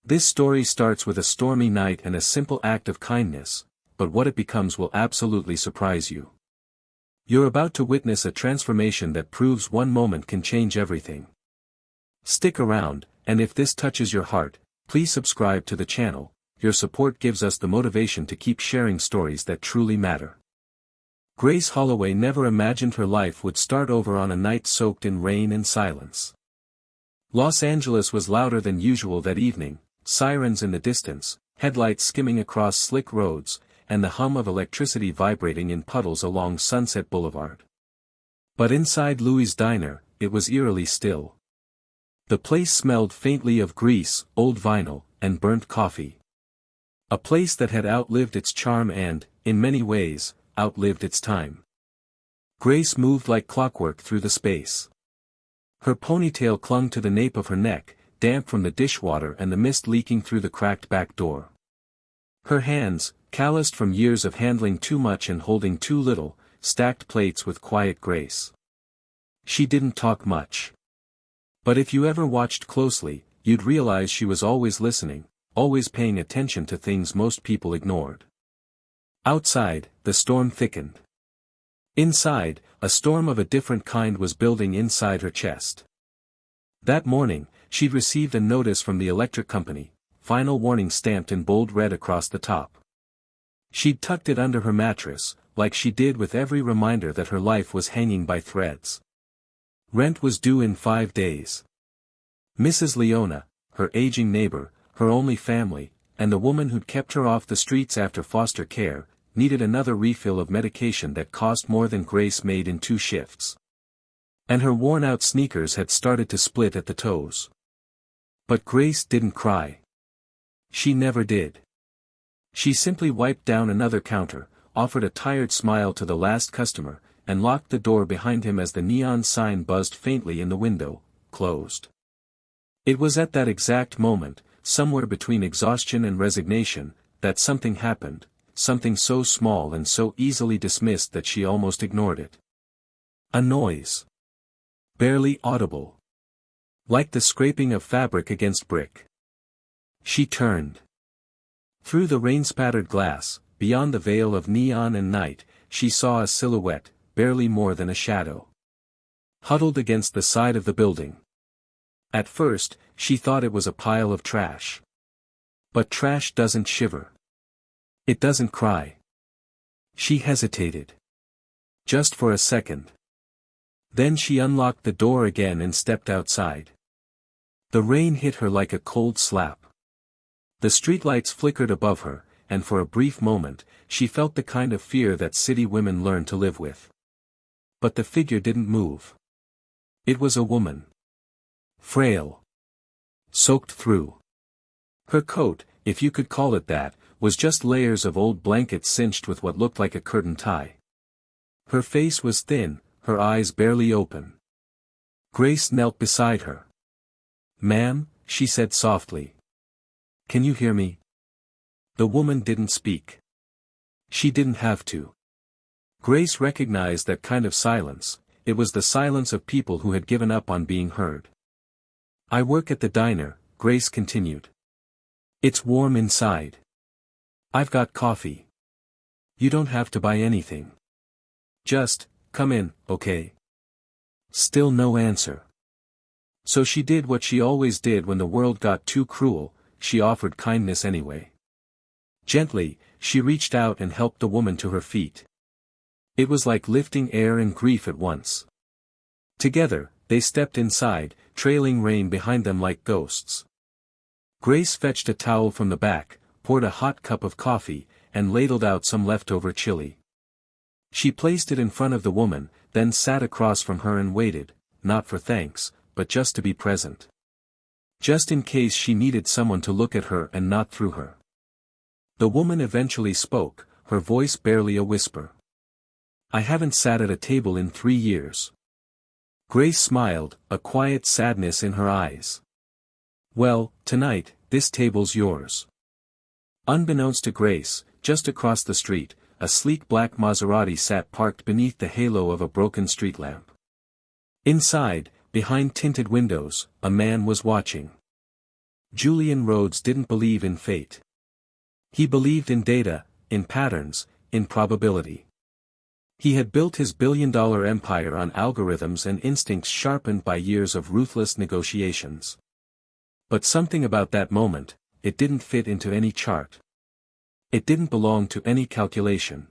This story starts with a stormy night and a simple act of kindness, but what it becomes will absolutely surprise you. You're about to witness a transformation that proves one moment can change everything. Stick around, and if this touches your heart, please subscribe to the channel. Your support gives us the motivation to keep sharing stories that truly matter. Grace Holloway never imagined her life would start over on a night soaked in rain and silence. Los Angeles was louder than usual that evening, sirens in the distance, headlights skimming across slick roads, and the hum of electricity vibrating in puddles along Sunset Boulevard. But inside Louie's diner, it was eerily still. The place smelled faintly of grease, old vinyl, and burnt coffee. A place that had outlived its charm and, in many ways, outlived its time. Grace moved like clockwork through the space. Her ponytail clung to the nape of her neck, damp from the dishwater and the mist leaking through the cracked back door. Her hands, calloused from years of handling too much and holding too little, stacked plates with quiet grace. She didn't talk much. But if you ever watched closely, you'd realize she was always listening, always paying attention to things most people ignored. Outside, the storm thickened. Inside, a storm of a different kind was building inside her chest. That morning, she'd received a notice from the electric company, final warning stamped in bold red across the top. She'd tucked it under her mattress, like she did with every reminder that her life was hanging by threads. Rent was due in 5 days. Mrs. Leona, her aging neighbor, her only family, and the woman who'd kept her off the streets after foster care, needed another refill of medication that cost more than Grace made in 2 shifts. And her worn-out sneakers had started to split at the toes. But Grace didn't cry. She never did. She simply wiped down another counter, offered a tired smile to the last customer, and locked the door behind him as the neon sign buzzed faintly in the window, closed. It was at that exact moment, somewhere between exhaustion and resignation, that something happened, something so small and so easily dismissed that she almost ignored it. A noise. Barely audible. Like the scraping of fabric against brick. She turned. Through the rain-spattered glass, beyond the veil of neon and night, she saw a silhouette, barely more than a shadow. Huddled against the side of the building. At first, she thought it was a pile of trash. But trash doesn't shiver. It doesn't cry. She hesitated. Just for a second. Then she unlocked the door again and stepped outside. The rain hit her like a cold slap. The streetlights flickered above her, and for a brief moment, she felt the kind of fear that city women learn to live with. But the figure didn't move. It was a woman. Frail. Soaked through. Her coat, if you could call it that, was just layers of old blankets cinched with what looked like a curtain tie. Her face was thin, her eyes barely open. Grace knelt beside her. "Ma'am," she said softly. "Can you hear me?" The woman didn't speak. She didn't have to. Grace recognized that kind of silence. It was the silence of people who had given up on being heard. "I work at the diner," Grace continued. "It's warm inside. I've got coffee. You don't have to buy anything. Just, come in, okay?" Still no answer. So she did what she always did when the world got too cruel, she offered kindness anyway. Gently, she reached out and helped the woman to her feet. It was like lifting air and grief at once. Together, they stepped inside, trailing rain behind them like ghosts. Grace fetched a towel from the back, poured a hot cup of coffee, and ladled out some leftover chili. She placed it in front of the woman, then sat across from her and waited, not for thanks, but just to be present. Just in case she needed someone to look at her and not through her. The woman eventually spoke, her voice barely a whisper. "I haven't sat at a table in 3 years." Grace smiled, a quiet sadness in her eyes. "Well, tonight, this table's yours." Unbeknownst to Grace, just across the street, a sleek black Maserati sat parked beneath the halo of a broken street lamp. Inside, behind tinted windows, a man was watching. Julian Rhodes didn't believe in fate. He believed in data, in patterns, in probability. He had built his billion-dollar empire on algorithms and instincts sharpened by years of ruthless negotiations. But something about that moment, it didn't fit into any chart. It didn't belong to any calculation.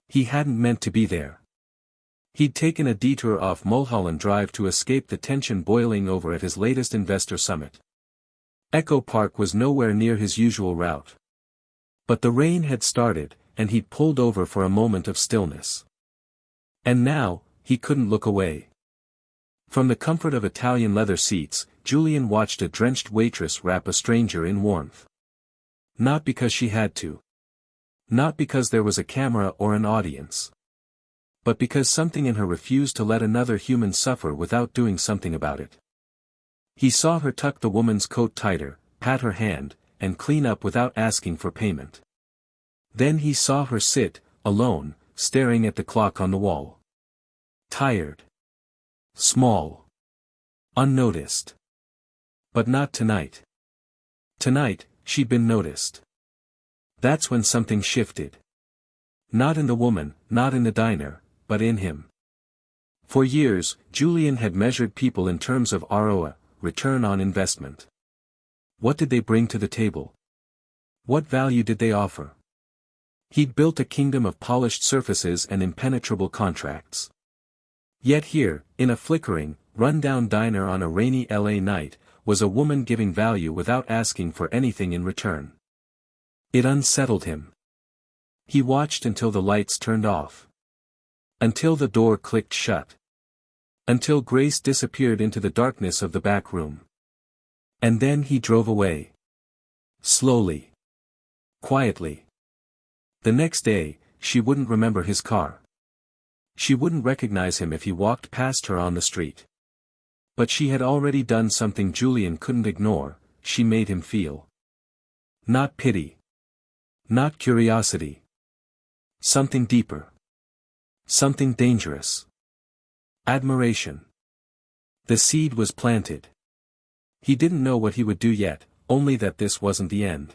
He hadn't meant to be there. He'd taken a detour off Mulholland Drive to escape the tension boiling over at his latest investor summit. Echo Park was nowhere near his usual route. But the rain had started, and he'd pulled over for a moment of stillness. And now, he couldn't look away. From the comfort of Italian leather seats, Julian watched a drenched waitress wrap a stranger in warmth. Not because she had to. Not because there was a camera or an audience. But because something in her refused to let another human suffer without doing something about it. He saw her tuck the woman's coat tighter, pat her hand, and clean up without asking for payment. Then he saw her sit, alone, staring at the clock on the wall. Tired. Small. Unnoticed. But not tonight. Tonight, she'd been noticed. That's when something shifted. Not in the woman, not in the diner, but in him. For years, Julian had measured people in terms of ROI, return on investment. What did they bring to the table? What value did they offer? He'd built a kingdom of polished surfaces and impenetrable contracts. Yet here, in a flickering, run-down diner on a rainy LA night, was a woman giving value without asking for anything in return. It unsettled him. He watched until the lights turned off. Until the door clicked shut. Until Grace disappeared into the darkness of the back room. And then he drove away. Slowly. Quietly. The next day, she wouldn't remember his car. She wouldn't recognize him if he walked past her on the street. But she had already done something Julian couldn't ignore. She made him feel. Not pity. Not curiosity. Something deeper. Something dangerous. Admiration. The seed was planted. He didn't know what he would do yet, only that this wasn't the end.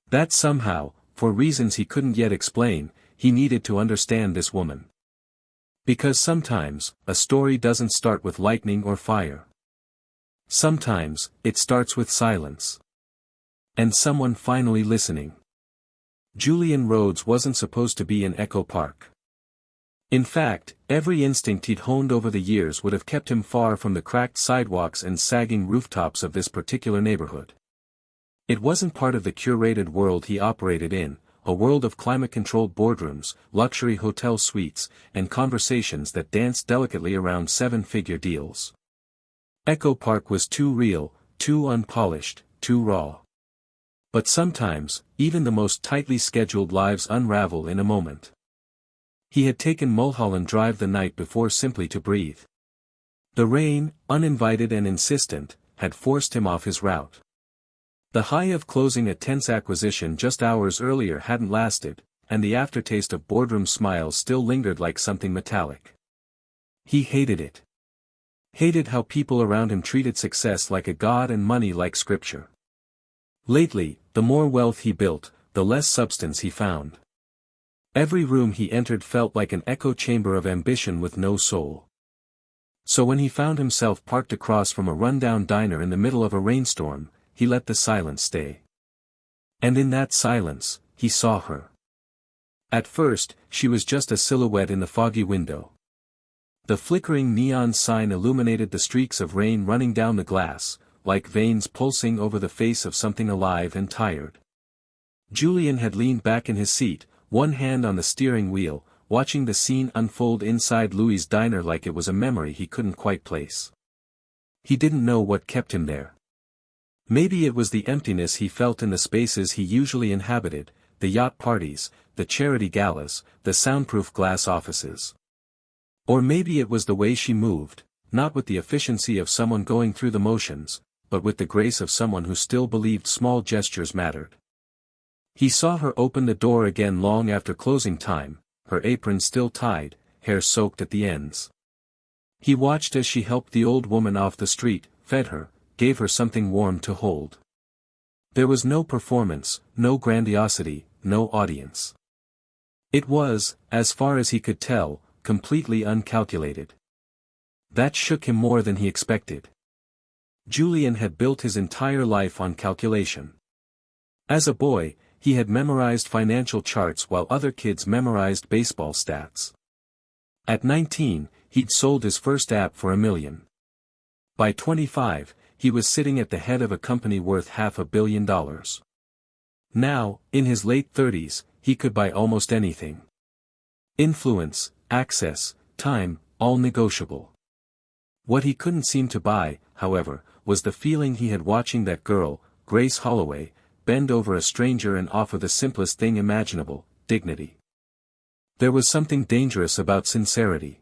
That somehow, for reasons he couldn't yet explain, he needed to understand this woman. Because sometimes, a story doesn't start with lightning or fire. Sometimes, it starts with silence. And someone finally listening. Julian Rhodes wasn't supposed to be in Echo Park. In fact, every instinct he'd honed over the years would have kept him far from the cracked sidewalks and sagging rooftops of this particular neighborhood. It wasn't part of the curated world he operated in, a world of climate-controlled boardrooms, luxury hotel suites, and conversations that danced delicately around seven-figure deals. Echo Park was too real, too unpolished, too raw. But sometimes, even the most tightly scheduled lives unravel in a moment. He had taken Mulholland Drive the night before simply to breathe. The rain, uninvited and insistent, had forced him off his route. The high of closing a tense acquisition just hours earlier hadn't lasted, and the aftertaste of boardroom smiles still lingered like something metallic. He hated it. Hated how people around him treated success like a god and money like scripture. Lately, the more wealth he built, the less substance he found. Every room he entered felt like an echo chamber of ambition with no soul. So when he found himself parked across from a rundown diner in the middle of a rainstorm, he let the silence stay. And in that silence, he saw her. At first, she was just a silhouette in the foggy window. The flickering neon sign illuminated the streaks of rain running down the glass, like veins pulsing over the face of something alive and tired. Julian had leaned back in his seat, one hand on the steering wheel, watching the scene unfold inside Louis' diner like it was a memory he couldn't quite place. He didn't know what kept him there. Maybe it was the emptiness he felt in the spaces he usually inhabited, the yacht parties, the charity galas, the soundproof glass offices. Or maybe it was the way she moved, not with the efficiency of someone going through the motions, but with the grace of someone who still believed small gestures mattered. He saw her open the door again long after closing time, her apron still tied, hair soaked at the ends. He watched as she helped the old woman off the street, fed her, gave her something warm to hold. There was no performance, no grandiosity, no audience. It was, as far as he could tell, completely uncalculated. That shook him more than he expected. Julian had built his entire life on calculation. As a boy, he had memorized financial charts while other kids memorized baseball stats. At 19, he'd sold his first app for $1 million. By 25, he was sitting at the head of a company worth $500 million. Now, in his late 30s, he could buy almost anything. Influence, access, time, all negotiable. What he couldn't seem to buy, however, was the feeling he had watching that girl, Grace Holloway, bend over a stranger and offer the simplest thing imaginable, dignity. There was something dangerous about sincerity.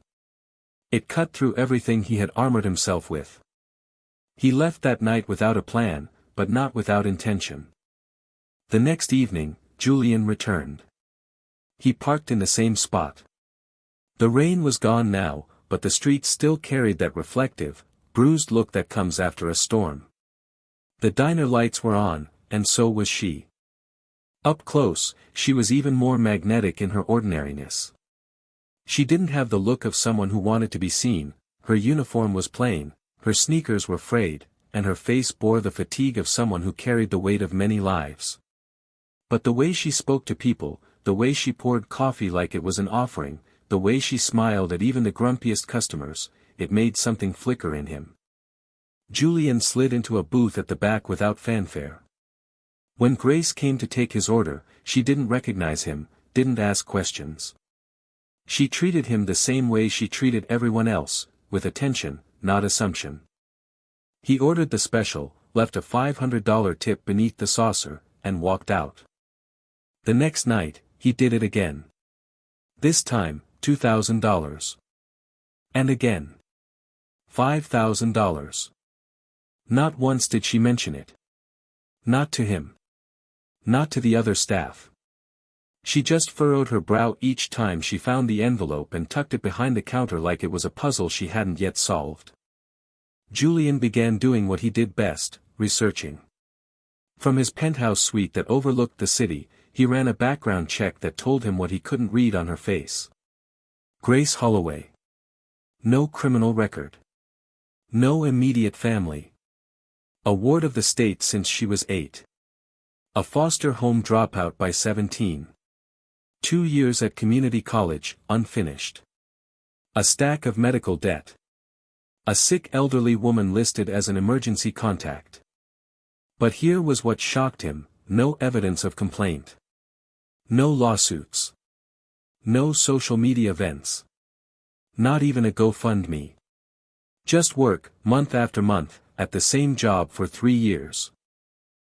It cut through everything he had armored himself with. He left that night without a plan, but not without intention. The next evening, Julian returned. He parked in the same spot. The rain was gone now, but the streets still carried that reflective, bruised look that comes after a storm. The diner lights were on, and so was she. Up close, she was even more magnetic in her ordinariness. She didn't have the look of someone who wanted to be seen, her uniform was plain, her sneakers were frayed, and her face bore the fatigue of someone who carried the weight of many lives. But the way she spoke to people, the way she poured coffee like it was an offering, the way she smiled at even the grumpiest customers, it made something flicker in him. Julian slid into a booth at the back without fanfare. When Grace came to take his order, she didn't recognize him, didn't ask questions. She treated him the same way she treated everyone else, with attention, not assumption. He ordered the special, left a $500 tip beneath the saucer, and walked out. The next night, he did it again. This time, $2,000. And again. $5,000. Not once did she mention it. Not to him. Not to the other staff. She just furrowed her brow each time she found the envelope and tucked it behind the counter like it was a puzzle she hadn't yet solved. Julian began doing what he did best, researching. From his penthouse suite that overlooked the city, he ran a background check that told him what he couldn't read on her face. Grace Holloway. No criminal record. No immediate family. A ward of the state since she was 8. A foster home dropout by 17. 2 years at community college, unfinished. A stack of medical debt. A sick elderly woman listed as an emergency contact. But here was what shocked him, no evidence of complaint. No lawsuits. No social media events. Not even a GoFundMe. Just work, month after month, at the same job for 3 years.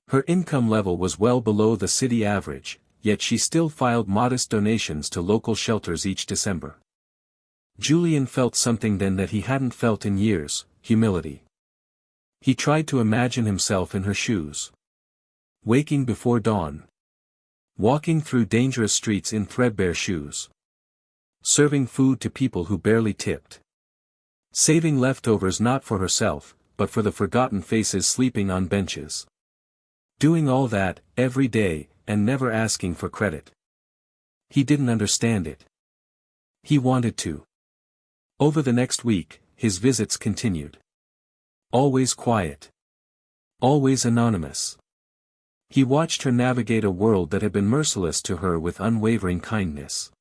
Her income level was well below the city average, yet she still filed modest donations to local shelters each December. Julian felt something then that he hadn't felt in years, humility. He tried to imagine himself in her shoes. Waking before dawn. Walking through dangerous streets in threadbare shoes. Serving food to people who barely tipped. Saving leftovers not for herself, but for the forgotten faces sleeping on benches. Doing all that, every day, and never asking for credit. He didn't understand it. He wanted to. Over the next week, his visits continued. Always quiet. Always anonymous. He watched her navigate a world that had been merciless to her with unwavering kindness.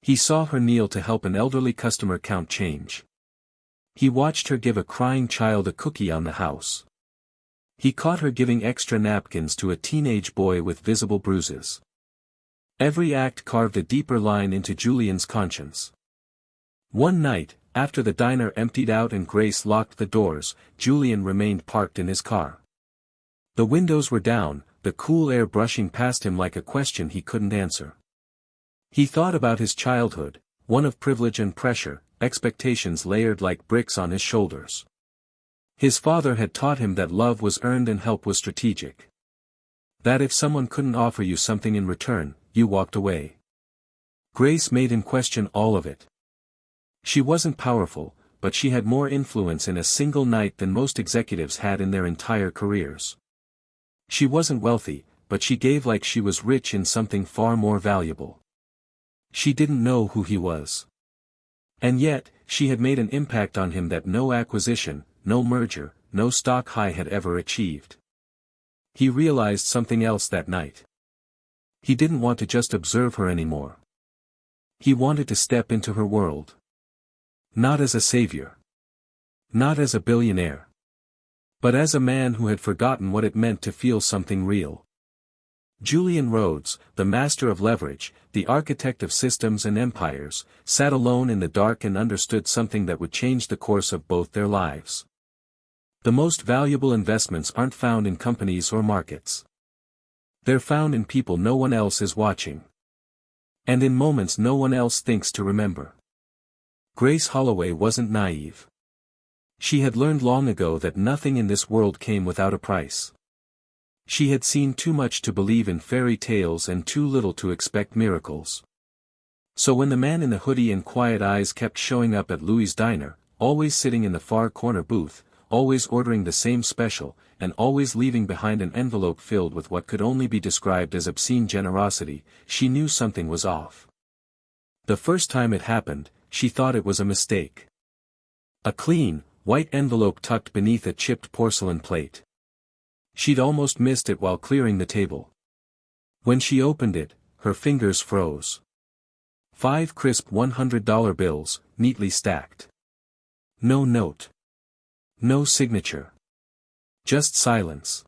He saw her kneel to help an elderly customer count change. He watched her give a crying child a cookie on the house. He caught her giving extra napkins to a teenage boy with visible bruises. Every act carved a deeper line into Julian's conscience. One night, after the diner emptied out and Grace locked the doors, Julian remained parked in his car. The windows were down, the cool air brushing past him like a question he couldn't answer. He thought about his childhood, one of privilege and pressure, expectations layered like bricks on his shoulders. His father had taught him that love was earned and help was strategic. That if someone couldn't offer you something in return, you walked away. Grace made him question all of it. She wasn't powerful, but she had more influence in a single night than most executives had in their entire careers. She wasn't wealthy, but she gave like she was rich in something far more valuable. She didn't know who he was. And yet, she had made an impact on him that no acquisition, no merger, no stock high had ever achieved. He realized something else that night. He didn't want to just observe her anymore. He wanted to step into her world. Not as a savior. Not as a billionaire. But as a man who had forgotten what it meant to feel something real. Julian Rhodes, the master of leverage, the architect of systems and empires, sat alone in the dark and understood something that would change the course of both their lives. The most valuable investments aren't found in companies or markets. They're found in people no one else is watching. And in moments no one else thinks to remember. Grace Holloway wasn't naive. She had learned long ago that nothing in this world came without a price. She had seen too much to believe in fairy tales and too little to expect miracles. So when the man in the hoodie and quiet eyes kept showing up at Louie's diner, always sitting in the far corner booth, always ordering the same special, and always leaving behind an envelope filled with what could only be described as obscene generosity, she knew something was off. The first time it happened, she thought it was a mistake. A clean, white envelope tucked beneath a chipped porcelain plate. She'd almost missed it while clearing the table. When she opened it, her fingers froze. 5 crisp $100 bills, neatly stacked. No note. No signature. Just silence.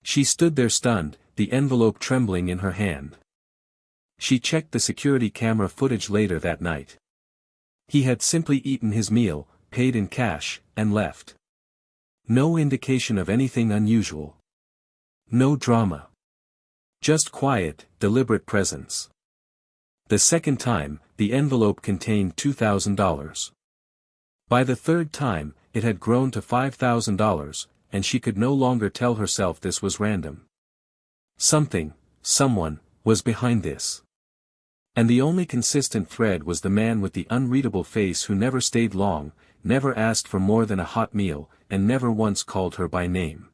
She stood there stunned, the envelope trembling in her hand. She checked the security camera footage later that night. He had simply eaten his meal, paid in cash, and left. No indication of anything unusual. No drama. Just quiet, deliberate presence. The second time, the envelope contained $2,000. By the third time, it had grown to $5,000, and she could no longer tell herself this was random. Something, someone, was behind this. And the only consistent thread was the man with the unreadable face who never stayed long, never asked for more than a hot meal, and never once called her by name.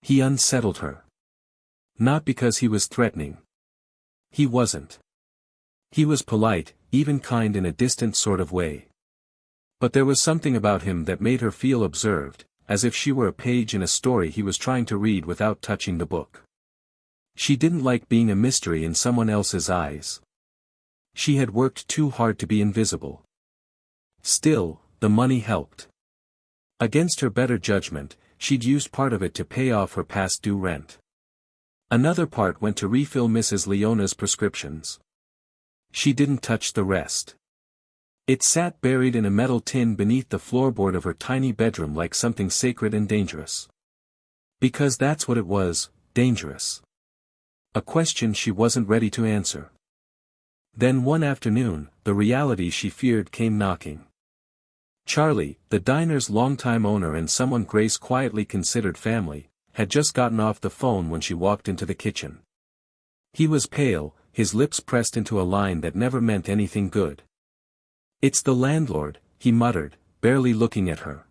He unsettled her. Not because he was threatening. He wasn't. He was polite, even kind in a distant sort of way. But there was something about him that made her feel observed, as if she were a page in a story he was trying to read without touching the book. She didn't like being a mystery in someone else's eyes. She had worked too hard to be invisible. Still, the money helped. Against her better judgment, she'd used part of it to pay off her past due rent. Another part went to refill Mrs. Leona's prescriptions. She didn't touch the rest. It sat buried in a metal tin beneath the floorboard of her tiny bedroom like something sacred and dangerous. Because that's what it was, dangerous. A question she wasn't ready to answer. Then one afternoon, the reality she feared came knocking. Charlie, the diner's longtime owner and someone Grace quietly considered family, had just gotten off the phone when she walked into the kitchen. He was pale, his lips pressed into a line that never meant anything good. "It's the landlord," he muttered, barely looking at her.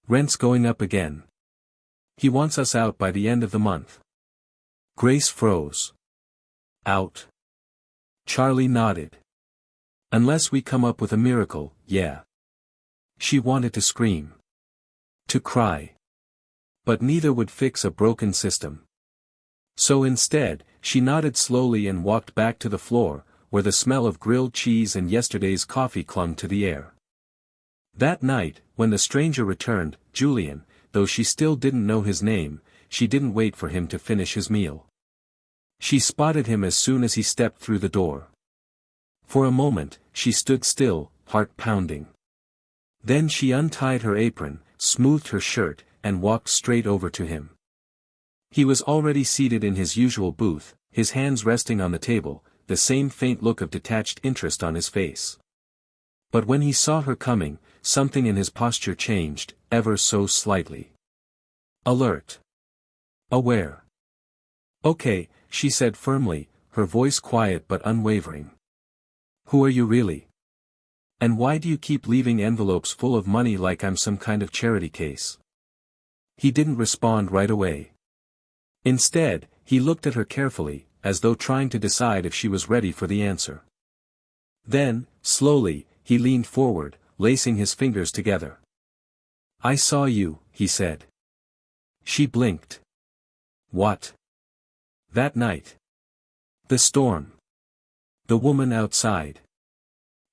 "Rent's going up again. He wants us out by the end of the month." Grace froze. "Out?" Charlie nodded. "Unless we come up with a miracle, yeah." She wanted to scream. To cry. But neither would fix a broken system. So instead, she nodded slowly and walked back to the floor, where the smell of grilled cheese and yesterday's coffee clung to the air. That night, when the stranger returned, Julian, though she still didn't know his name, she didn't wait for him to finish his meal. She spotted him as soon as he stepped through the door. For a moment, she stood still, heart pounding. Then she untied her apron, smoothed her shirt, and walked straight over to him. He was already seated in his usual booth, his hands resting on the table, the same faint look of detached interest on his face. But when he saw her coming, something in his posture changed, ever so slightly. Alert. Aware. "Okay," she said firmly, her voice quiet but unwavering. "Who are you really?" And why do you keep leaving envelopes full of money like I'm some kind of charity case? He didn't respond right away. Instead, he looked at her carefully, as though trying to decide if she was ready for the answer. Then, slowly, he leaned forward, lacing his fingers together. I saw you, he said. She blinked. What? That night. The storm. The woman outside.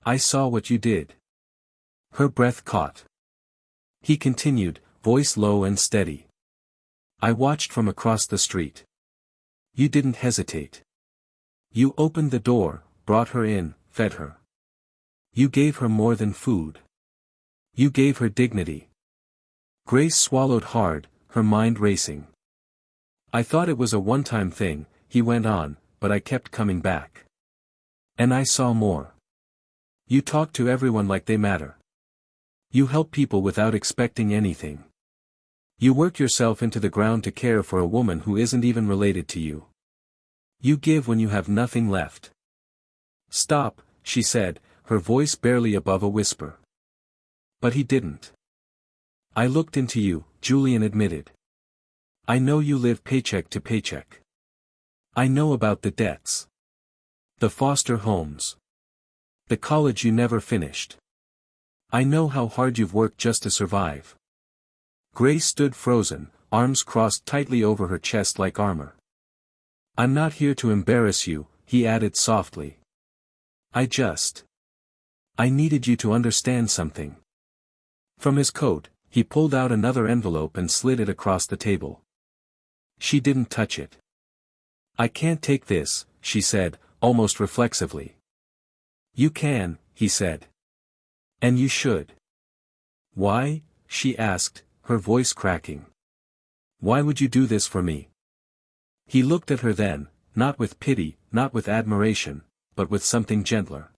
I saw what you did. Her breath caught. He continued, voice low and steady. I watched from across the street. You didn't hesitate. You opened the door, brought her in, fed her. You gave her more than food. You gave her dignity. Grace swallowed hard, her mind racing. I thought it was a one-time thing, he went on, but I kept coming back. And I saw more. You talk to everyone like they matter. You help people without expecting anything. You work yourself into the ground to care for a woman who isn't even related to you. You give when you have nothing left. Stop, she said, her voice barely above a whisper. But he didn't. I looked into you, Julian admitted. I know you live paycheck to paycheck. I know about the debts. The foster homes. The college you never finished. I know how hard you've worked just to survive. Grace stood frozen, arms crossed tightly over her chest like armor. I'm not here to embarrass you, he added softly. I needed you to understand something. From his coat, he pulled out another envelope and slid it across the table. She didn't touch it. I can't take this, she said, almost reflexively. You can, he said. And you should. Why? She asked, her voice cracking. Why would you do this for me? He looked at her then, not with pity, not with admiration, but with something gentler.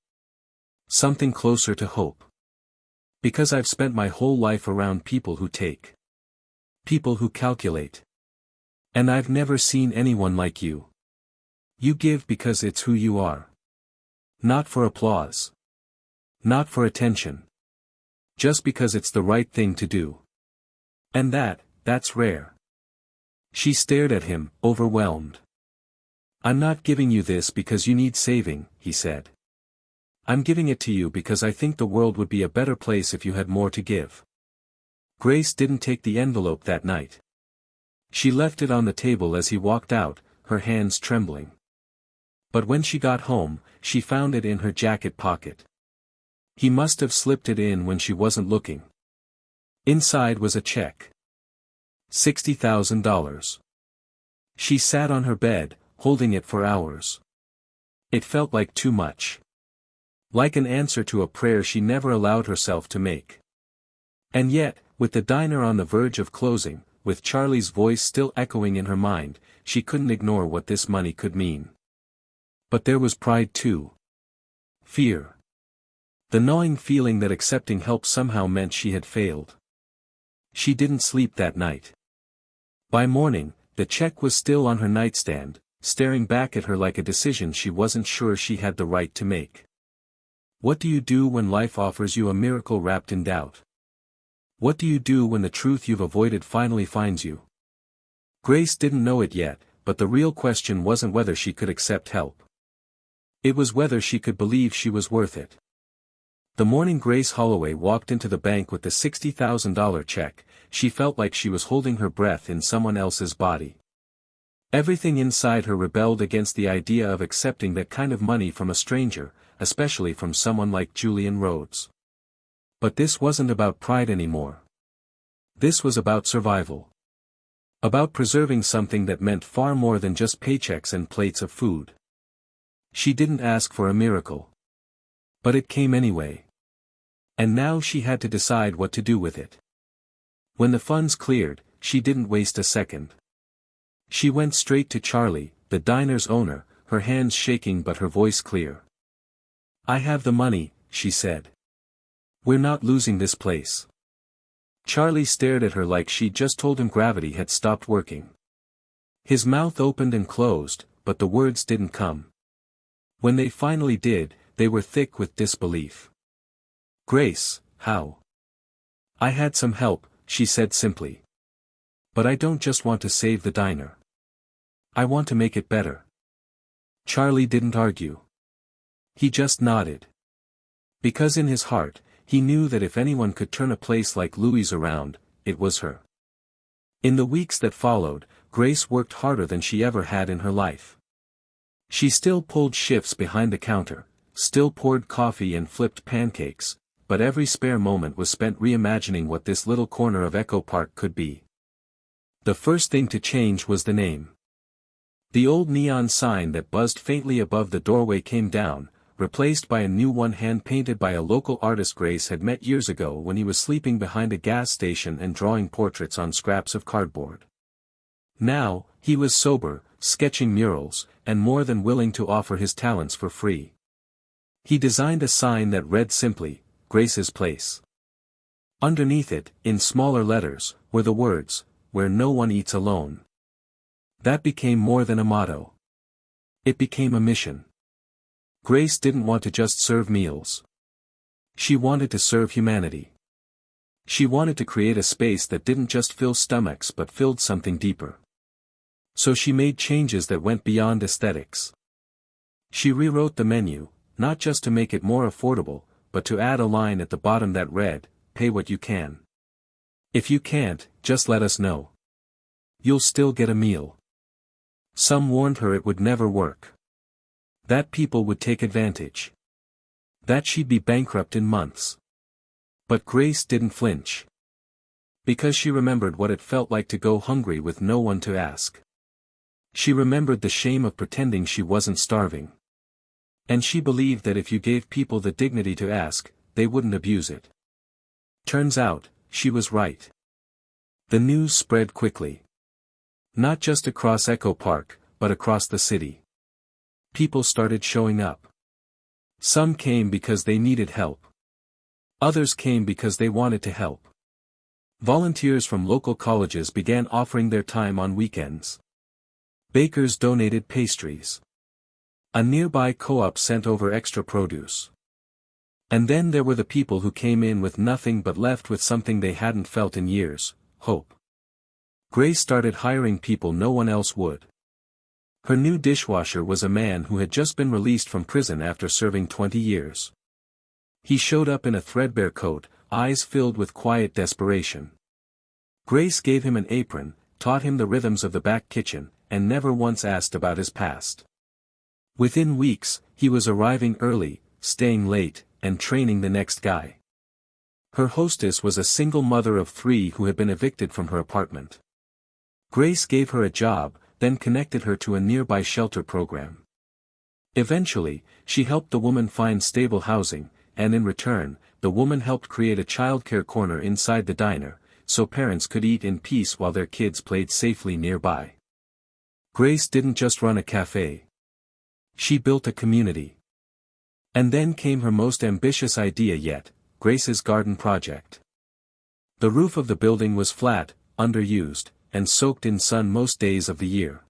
Something closer to hope. Because I've spent my whole life around people who take. People who calculate. And I've never seen anyone like you. You give because it's who you are. Not for applause. Not for attention. Just because it's the right thing to do. And that's rare. She stared at him, overwhelmed. I'm not giving you this because you need saving, he said. I'm giving it to you because I think the world would be a better place if you had more to give. Grace didn't take the envelope that night. She left it on the table as he walked out, her hands trembling. But when she got home, she found it in her jacket pocket. He must have slipped it in when she wasn't looking. Inside was a check. $60,000. She sat on her bed, holding it for hours. It felt like too much. Like an answer to a prayer she never allowed herself to make. And yet, with the diner on the verge of closing, with Charlie's voice still echoing in her mind, she couldn't ignore what this money could mean. But there was pride too. Fear. The gnawing feeling that accepting help somehow meant she had failed. She didn't sleep that night. By morning, the check was still on her nightstand, staring back at her like a decision she wasn't sure she had the right to make. What do you do when life offers you a miracle wrapped in doubt? What do you do when the truth you've avoided finally finds you? Grace didn't know it yet, but the real question wasn't whether she could accept help. It was whether she could believe she was worth it. The morning Grace Holloway walked into the bank with the $60,000 check, she felt like she was holding her breath in someone else's body. Everything inside her rebelled against the idea of accepting that kind of money from a stranger, especially from someone like Julian Rhodes. But this wasn't about pride anymore. This was about survival. About preserving something that meant far more than just paychecks and plates of food. She didn't ask for a miracle. But it came anyway. And now she had to decide what to do with it. When the funds cleared, she didn't waste a second. She went straight to Charlie, the diner's owner, her hands shaking but her voice clear. I have the money, she said. We're not losing this place. Charlie stared at her like she'd just told him gravity had stopped working. His mouth opened and closed, but the words didn't come. When they finally did, they were thick with disbelief. "Grace, how?" "I had some help," she said simply. "But I don't just want to save the diner. I want to make it better." Charlie didn't argue. He just nodded. Because in his heart, he knew that if anyone could turn a place like Louis around, it was her. In the weeks that followed, Grace worked harder than she ever had in her life. She still pulled shifts behind the counter, still poured coffee and flipped pancakes, but every spare moment was spent reimagining what this little corner of Echo Park could be. The first thing to change was the name. The old neon sign that buzzed faintly above the doorway came down, replaced by a new one hand-painted by a local artist Grace had met years ago when he was sleeping behind a gas station and drawing portraits on scraps of cardboard. Now, he was sober, sketching murals, and more than willing to offer his talents for free. He designed a sign that read simply, "Grace's Place." Underneath it, in smaller letters, were the words, "Where no one eats alone." That became more than a motto. It became a mission. Grace didn't want to just serve meals. She wanted to serve humanity. She wanted to create a space that didn't just fill stomachs but filled something deeper. So she made changes that went beyond aesthetics. She rewrote the menu, not just to make it more affordable, but to add a line at the bottom that read, "Pay what you can. If you can't, just let us know. You'll still get a meal." Some warned her it would never work. That people would take advantage. That she'd be bankrupt in months. But Grace didn't flinch. Because she remembered what it felt like to go hungry with no one to ask. She remembered the shame of pretending she wasn't starving. And she believed that if you gave people the dignity to ask, they wouldn't abuse it. Turns out, she was right. The news spread quickly. Not just across Echo Park, but across the city. People started showing up. Some came because they needed help. Others came because they wanted to help. Volunteers from local colleges began offering their time on weekends. Bakers donated pastries. A nearby co-op sent over extra produce. And then there were the people who came in with nothing but left with something they hadn't felt in years, hope. Grace started hiring people no one else would. Her new dishwasher was a man who had just been released from prison after serving 20 years. He showed up in a threadbare coat, eyes filled with quiet desperation. Grace gave him an apron, taught him the rhythms of the back kitchen, and never once asked about his past. Within weeks, he was arriving early, staying late, and training the next guy. Her hostess was a single mother of 3 who had been evicted from her apartment. Grace gave her a job, then connected her to a nearby shelter program. Eventually, she helped the woman find stable housing, and in return, the woman helped create a childcare corner inside the diner, so parents could eat in peace while their kids played safely nearby. Grace didn't just run a cafe. She built a community. And then came her most ambitious idea yet, Grace's garden project. The roof of the building was flat, underused, and soaked in sun most days of the year.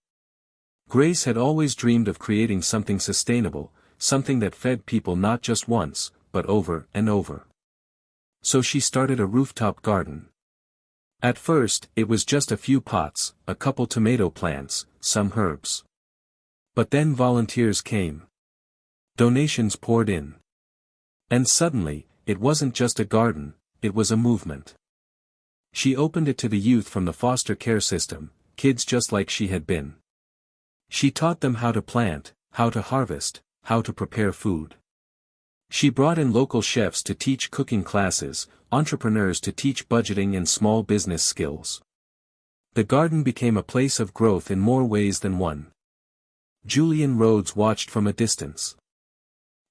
Grace had always dreamed of creating something sustainable, something that fed people not just once, but over and over. So she started a rooftop garden. At first, it was just a few pots, a couple tomato plants, some herbs. But then volunteers came. Donations poured in. And suddenly, it wasn't just a garden, it was a movement. She opened it to the youth from the foster care system, kids just like she had been. She taught them how to plant, how to harvest, how to prepare food. She brought in local chefs to teach cooking classes, entrepreneurs to teach budgeting and small business skills. The garden became a place of growth in more ways than one. Julian Rhodes watched from a distance.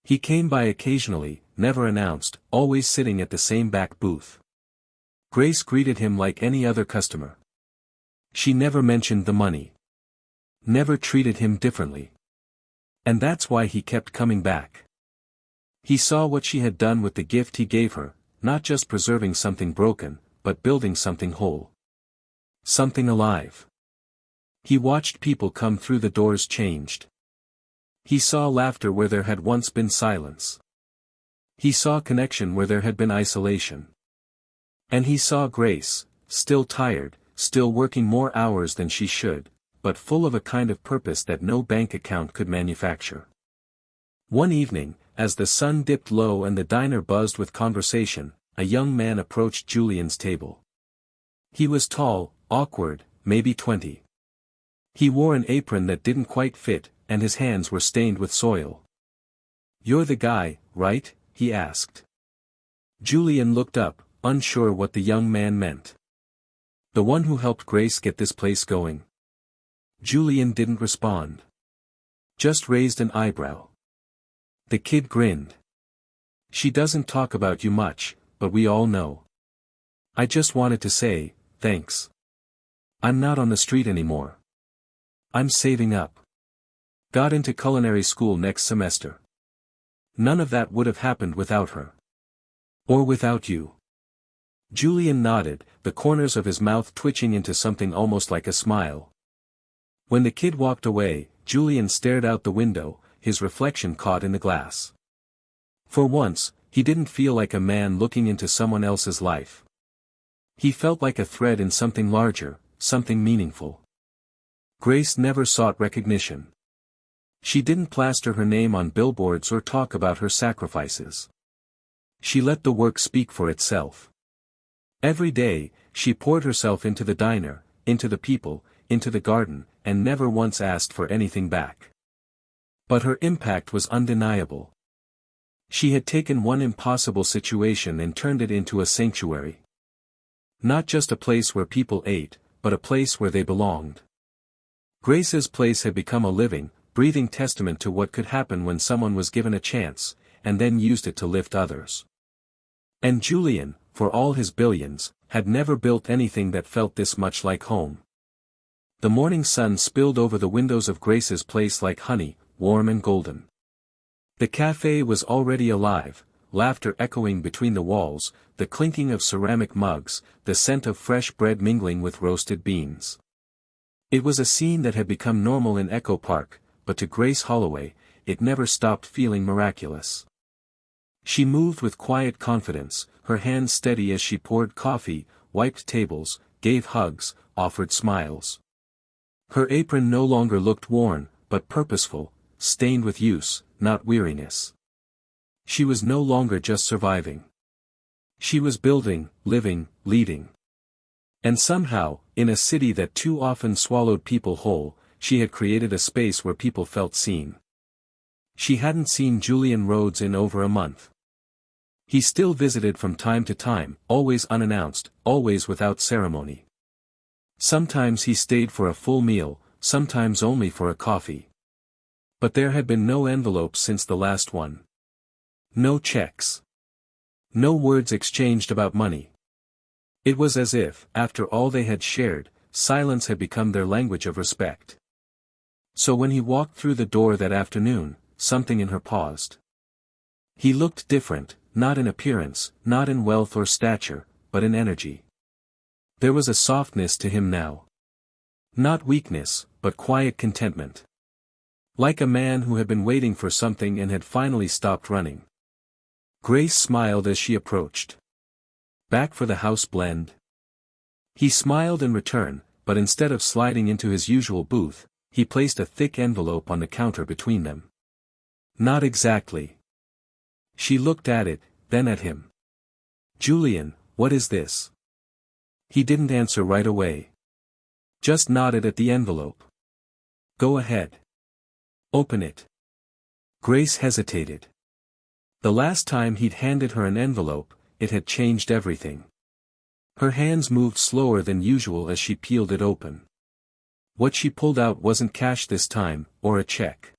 He came by occasionally, never announced, always sitting at the same back booth. Grace greeted him like any other customer. She never mentioned the money. Never treated him differently. And that's why he kept coming back. He saw what she had done with the gift he gave her, not just preserving something broken, but building something whole. Something alive. He watched people come through the doors changed. He saw laughter where there had once been silence. He saw connection where there had been isolation. And he saw Grace, still tired, still working more hours than she should, but full of a kind of purpose that no bank account could manufacture. One evening, as the sun dipped low and the diner buzzed with conversation, a young man approached Julian's table. He was tall, awkward, maybe 20. He wore an apron that didn't quite fit, and his hands were stained with soil. "You're the guy, right?" he asked. Julian looked up, unsure what the young man meant. "The one who helped Grace get this place going?" Julian didn't respond. Just raised an eyebrow. The kid grinned. "She doesn't talk about you much, but we all know. I just wanted to say, thanks. I'm not on the street anymore. I'm saving up. Got into culinary school next semester. None of that would have happened without her. Or without you." Julian nodded, the corners of his mouth twitching into something almost like a smile. When the kid walked away, Julian stared out the window, his reflection caught in the glass. For once, he didn't feel like a man looking into someone else's life. He felt like a thread in something larger, something meaningful. Grace never sought recognition. She didn't plaster her name on billboards or talk about her sacrifices. She let the work speak for itself. Every day, she poured herself into the diner, into the people, into the garden, and never once asked for anything back. But her impact was undeniable. She had taken one impossible situation and turned it into a sanctuary. Not just a place where people ate, but a place where they belonged. Grace's place had become a living, breathing testament to what could happen when someone was given a chance, and then used it to lift others. And Julian, for all his billions, had never built anything that felt this much like home. The morning sun spilled over the windows of Grace's place like honey, warm and golden. The cafe was already alive, laughter echoing between the walls, the clinking of ceramic mugs, the scent of fresh bread mingling with roasted beans. It was a scene that had become normal in Echo Park, but to Grace Holloway, it never stopped feeling miraculous. She moved with quiet confidence, her hands steady as she poured coffee, wiped tables, gave hugs, offered smiles. Her apron no longer looked worn, but purposeful, stained with use, not weariness. She was no longer just surviving. She was building, living, leading. And somehow, in a city that too often swallowed people whole, she had created a space where people felt seen. She hadn't seen Julian Rhodes in over a month. He still visited from time to time, always unannounced, always without ceremony. Sometimes he stayed for a full meal, sometimes only for a coffee. But there had been no envelopes since the last one. No checks. No words exchanged about money. It was as if, after all they had shared, silence had become their language of respect. So when he walked through the door that afternoon, something in her paused. He looked different, not in appearance, not in wealth or stature, but in energy. There was a softness to him now. Not weakness, but quiet contentment. Like a man who had been waiting for something and had finally stopped running. Grace smiled as she approached. "Back for the house blend?" He smiled in return, but instead of sliding into his usual booth, he placed a thick envelope on the counter between them. "Not exactly." She looked at it, then at him. "Julian, what is this?" He didn't answer right away. Just nodded at the envelope. "Go ahead. Open it." Grace hesitated. The last time he'd handed her an envelope, it had changed everything. Her hands moved slower than usual as she peeled it open. What she pulled out wasn't cash this time, or a check.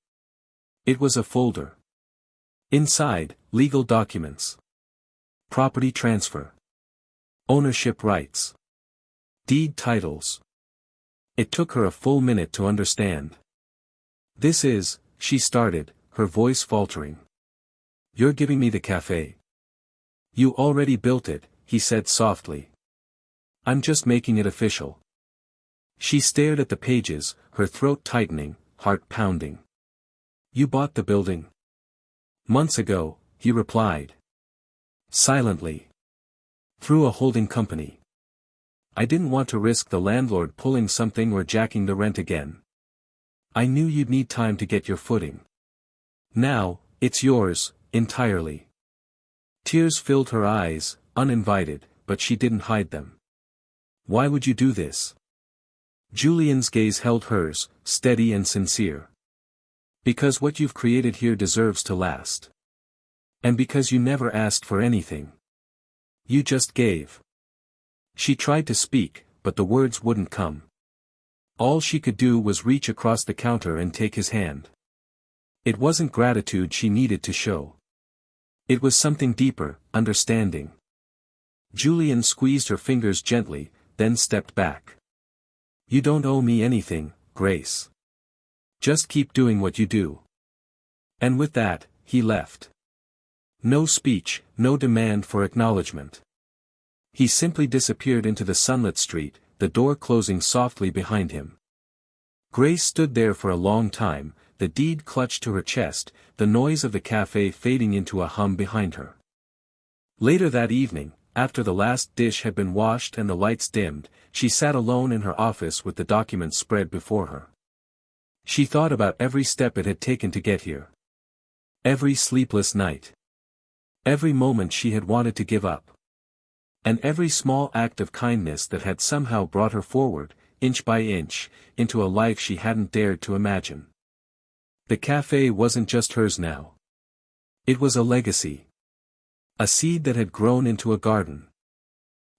It was a folder. Inside, legal documents. Property transfer. Ownership rights. Deed titles. It took her a full minute to understand. "This is," she started, her voice faltering. "You're giving me the cafe." "You already built it," he said softly. "I'm just making it official." She stared at the pages, her throat tightening, heart pounding. "You bought the building?" "Months ago," he replied. Silently. Through a holding company. I didn't want to risk the landlord pulling something or jacking the rent again. I knew you'd need time to get your footing. Now, it's yours, entirely. Tears filled her eyes, uninvited, but she didn't hide them. Why would you do this? Julian's gaze held hers, steady and sincere. Because what you've created here deserves to last. And because you never asked for anything. You just gave. She tried to speak, but the words wouldn't come. All she could do was reach across the counter and take his hand. It wasn't gratitude she needed to show. It was something deeper, understanding. Julian squeezed her fingers gently, then stepped back. You don't owe me anything, Grace. Just keep doing what you do. And with that, he left. No speech, no demand for acknowledgement. He simply disappeared into the sunlit street, the door closing softly behind him. Grace stood there for a long time, the deed clutched to her chest, the noise of the cafe fading into a hum behind her. Later that evening, after the last dish had been washed and the lights dimmed, she sat alone in her office with the documents spread before her. She thought about every step it had taken to get here. Every sleepless night. Every moment she had wanted to give up. And every small act of kindness that had somehow brought her forward, inch by inch, into a life she hadn't dared to imagine. The cafe wasn't just hers now. It was a legacy. A seed that had grown into a garden.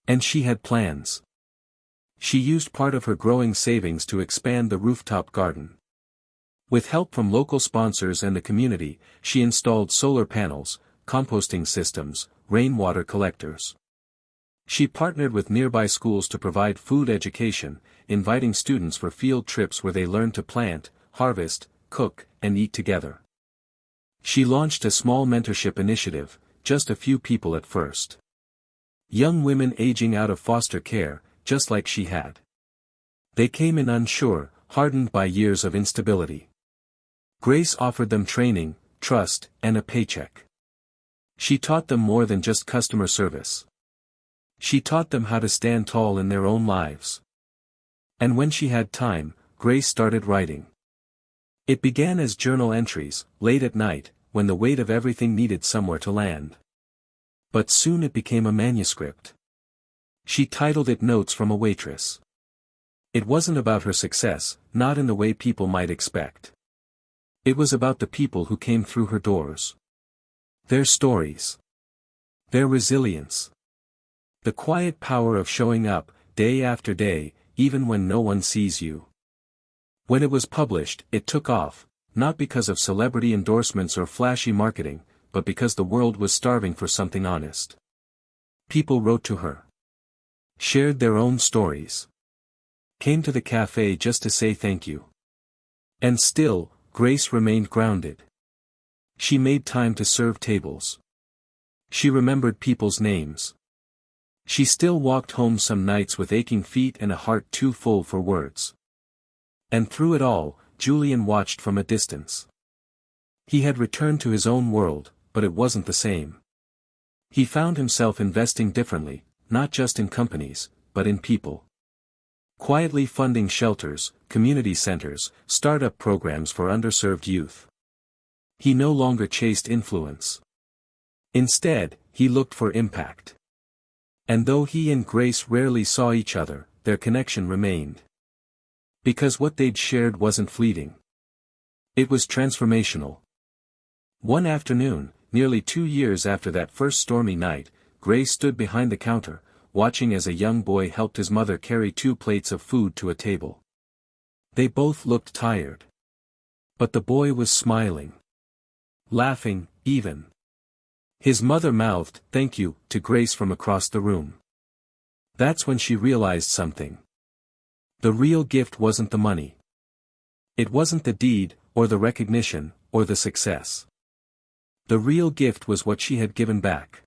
And she had plans. She used part of her growing savings to expand the rooftop garden. With help from local sponsors and the community, she installed solar panels, composting systems, rainwater collectors. She partnered with nearby schools to provide food education, inviting students for field trips where they learned to plant, harvest, cook, and eat together. She launched a small mentorship initiative, just a few people at first. Young women aging out of foster care, just like she had. They came in unsure, hardened by years of instability. Grace offered them training, trust, and a paycheck. She taught them more than just customer service. She taught them how to stand tall in their own lives. And when she had time, Grace started writing. It began as journal entries, late at night, when the weight of everything needed somewhere to land. But soon it became a manuscript. She titled it Notes from a Waitress. It wasn't about her success, not in the way people might expect. It was about the people who came through her doors. Their stories. Their resilience. The quiet power of showing up, day after day, even when no one sees you. When it was published, it took off, not because of celebrity endorsements or flashy marketing, but because the world was starving for something honest. People wrote to her. Shared their own stories. Came to the cafe just to say thank you. And still, Grace remained grounded. She made time to serve tables. She remembered people's names. She still walked home some nights with aching feet and a heart too full for words. And through it all, Julian watched from a distance. He had returned to his own world, but it wasn't the same. He found himself investing differently, not just in companies, but in people. Quietly funding shelters, community centers, startup programs for underserved youth. He no longer chased influence. Instead, he looked for impact. And though he and Grace rarely saw each other, their connection remained. Because what they'd shared wasn't fleeting. It was transformational. One afternoon, nearly 2 years after that first stormy night, Grace stood behind the counter, watching as a young boy helped his mother carry 2 plates of food to a table. They both looked tired. But the boy was smiling. Laughing, even. His mother mouthed, "Thank you," to Grace from across the room. That's when she realized something. The real gift wasn't the money. It wasn't the deed, or the recognition, or the success. The real gift was what she had given back.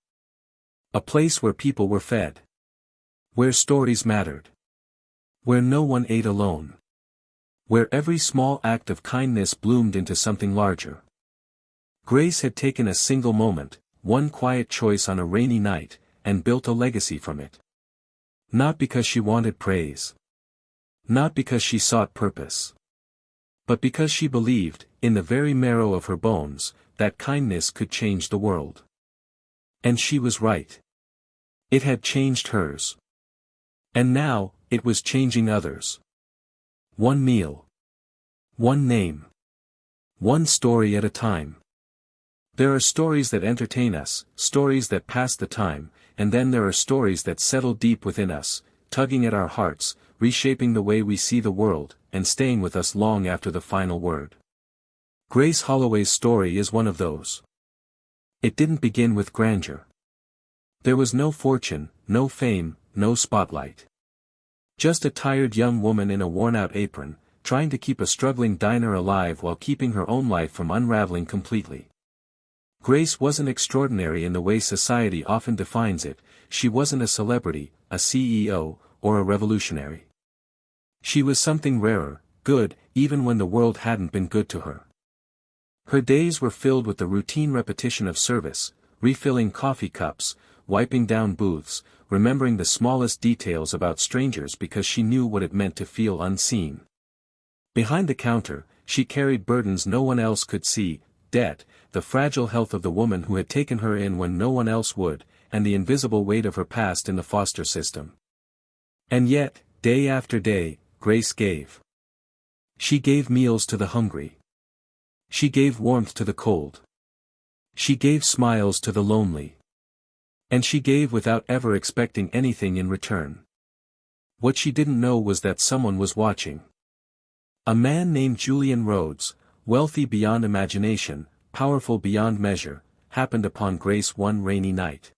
A place where people were fed. Where stories mattered. Where no one ate alone. Where every small act of kindness bloomed into something larger. Grace had taken a single moment, one quiet choice on a rainy night, and built a legacy from it. Not because she wanted praise. Not because she sought purpose. But because she believed, in the very marrow of her bones, that kindness could change the world. And she was right. It had changed hers. And now, it was changing others. One meal. One name. One story at a time. There are stories that entertain us, stories that pass the time, and then there are stories that settle deep within us, tugging at our hearts, reshaping the way we see the world, and staying with us long after the final word. Grace Holloway's story is one of those. It didn't begin with grandeur. There was no fortune, no fame, no spotlight. Just a tired young woman in a worn-out apron, trying to keep a struggling diner alive while keeping her own life from unraveling completely. Grace wasn't extraordinary in the way society often defines it. She wasn't a celebrity, a CEO, or a revolutionary. She was something rarer, good, even when the world hadn't been good to her. Her days were filled with the routine repetition of service, refilling coffee cups, wiping down booths, remembering the smallest details about strangers because she knew what it meant to feel unseen. Behind the counter, she carried burdens no one else could see: debt, the fragile health of the woman who had taken her in when no one else would, and the invisible weight of her past in the foster system. And yet, day after day, Grace gave. She gave meals to the hungry. She gave warmth to the cold. She gave smiles to the lonely. And she gave without ever expecting anything in return. What she didn't know was that someone was watching. A man named Julian Rhodes, wealthy beyond imagination, powerful beyond measure, happened upon Grace one rainy night.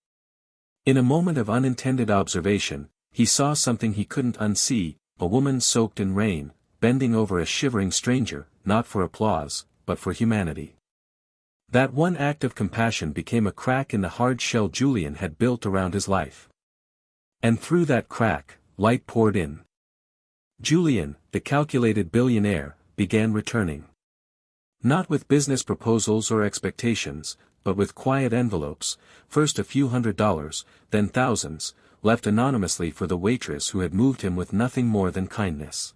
In a moment of unintended observation, he saw something he couldn't unsee: a woman soaked in rain, bending over a shivering stranger, not for applause, but for humanity. That one act of compassion became a crack in the hard shell Julian had built around his life. And through that crack, light poured in. Julian, the calculated billionaire, began returning. Not with business proposals or expectations, but with quiet envelopes, first a few $100s, then thousands, left anonymously for the waitress who had moved him with nothing more than kindness.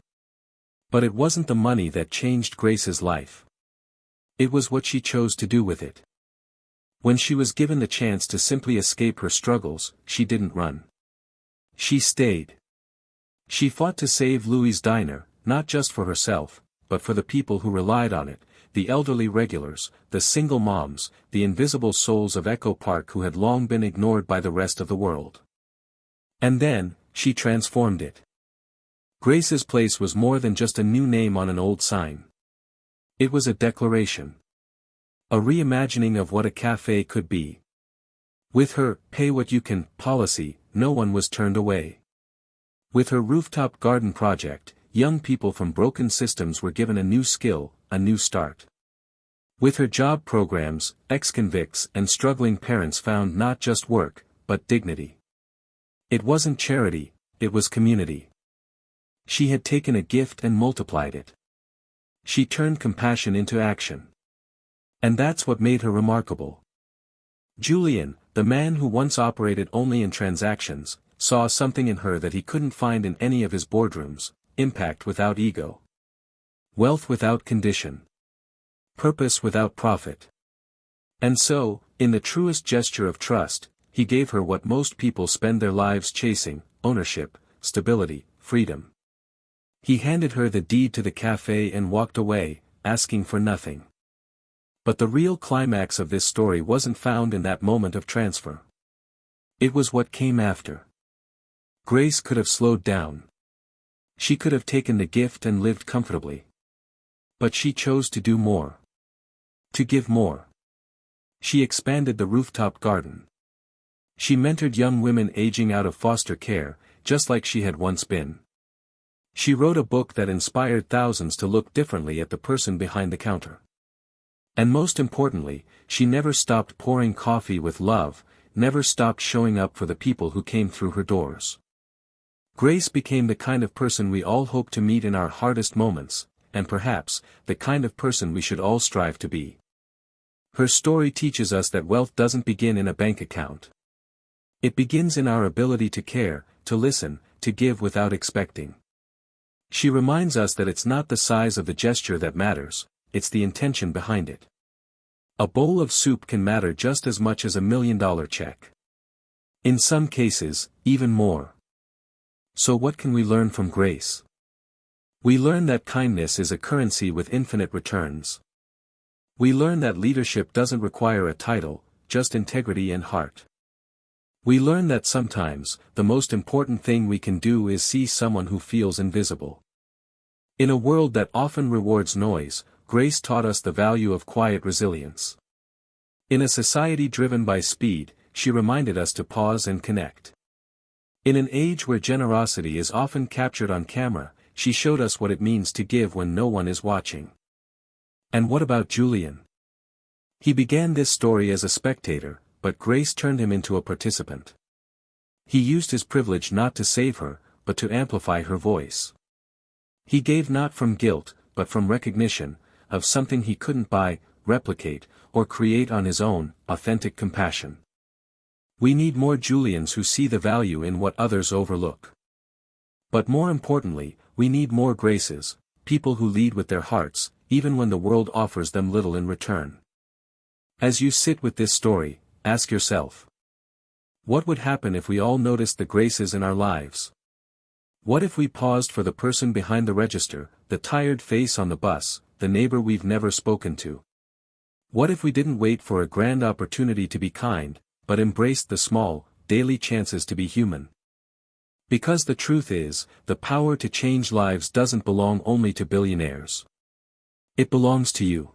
But it wasn't the money that changed Grace's life. It was what she chose to do with it. When she was given the chance to simply escape her struggles, she didn't run. She stayed. She fought to save Louie's diner, not just for herself, but for the people who relied on it, the elderly regulars, the single moms, the invisible souls of Echo Park who had long been ignored by the rest of the world. And then, she transformed it. Grace's Place was more than just a new name on an old sign. It was a declaration. A reimagining of what a cafe could be. With her "pay what you can" policy, no one was turned away. With her rooftop garden project, young people from broken systems were given a new skill, a new start. With her job programs, ex-convicts and struggling parents found not just work, but dignity. It wasn't charity, it was community. She had taken a gift and multiplied it. She turned compassion into action. And that's what made her remarkable. Julian, the man who once operated only in transactions, saw something in her that he couldn't find in any of his boardrooms: impact without ego. Wealth without condition. Purpose without profit. And so, in the truest gesture of trust, he gave her what most people spend their lives chasing: ownership, stability, freedom. He handed her the deed to the cafe and walked away, asking for nothing. But the real climax of this story wasn't found in that moment of transfer. It was what came after. Grace could have slowed down. She could have taken the gift and lived comfortably. But she chose to do more. To give more. She expanded the rooftop garden. She mentored young women aging out of foster care, just like she had once been. She wrote a book that inspired thousands to look differently at the person behind the counter. And most importantly, she never stopped pouring coffee with love, never stopped showing up for the people who came through her doors. Grace became the kind of person we all hope to meet in our hardest moments, and perhaps, the kind of person we should all strive to be. Her story teaches us that wealth doesn't begin in a bank account. It begins in our ability to care, to listen, to give without expecting. She reminds us that it's not the size of the gesture that matters, it's the intention behind it. A bowl of soup can matter just as much as $1 million check. In some cases, even more. So what can we learn from Grace? We learn that kindness is a currency with infinite returns. We learn that leadership doesn't require a title, just integrity and heart. We learn that sometimes, the most important thing we can do is see someone who feels invisible. In a world that often rewards noise, Grace taught us the value of quiet resilience. In a society driven by speed, she reminded us to pause and connect. In an age where generosity is often captured on camera, she showed us what it means to give when no one is watching. And what about Julian? He began this story as a spectator, but Grace turned him into a participant. He used his privilege not to save her, but to amplify her voice. He gave not from guilt, but from recognition, of something he couldn't buy, replicate, or create on his own, authentic compassion. We need more Julians who see the value in what others overlook. But more importantly, we need more Graces, people who lead with their hearts, even when the world offers them little in return. As you sit with this story, ask yourself, what would happen if we all noticed the Graces in our lives? What if we paused for the person behind the register, the tired face on the bus, the neighbor we've never spoken to? What if we didn't wait for a grand opportunity to be kind, but embraced the small, daily chances to be human? Because the truth is, the power to change lives doesn't belong only to billionaires. It belongs to you.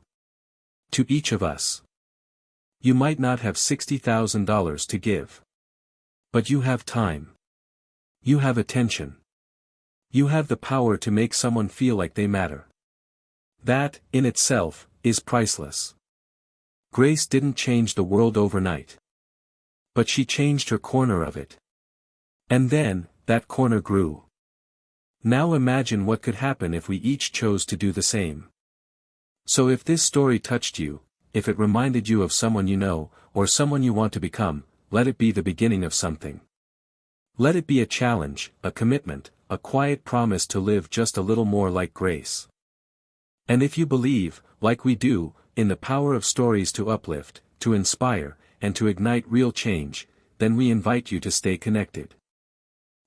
To each of us. You might not have $60,000 to give. But you have time. You have attention. You have the power to make someone feel like they matter. That, in itself, is priceless. Grace didn't change the world overnight. But she changed her corner of it. And then, that corner grew. Now imagine what could happen if we each chose to do the same. So if this story touched you, if it reminded you of someone you know, or someone you want to become, let it be the beginning of something. Let it be a challenge, a commitment, a quiet promise to live just a little more like Grace. And if you believe, like we do, in the power of stories to uplift, to inspire, and to ignite real change, then we invite you to stay connected.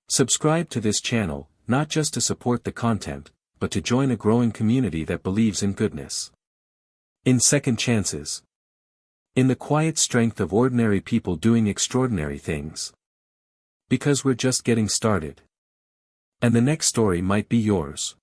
Subscribe to this channel, not just to support the content, but to join a growing community that believes in goodness. In second chances. In the quiet strength of ordinary people doing extraordinary things. Because we're just getting started. And the next story might be yours.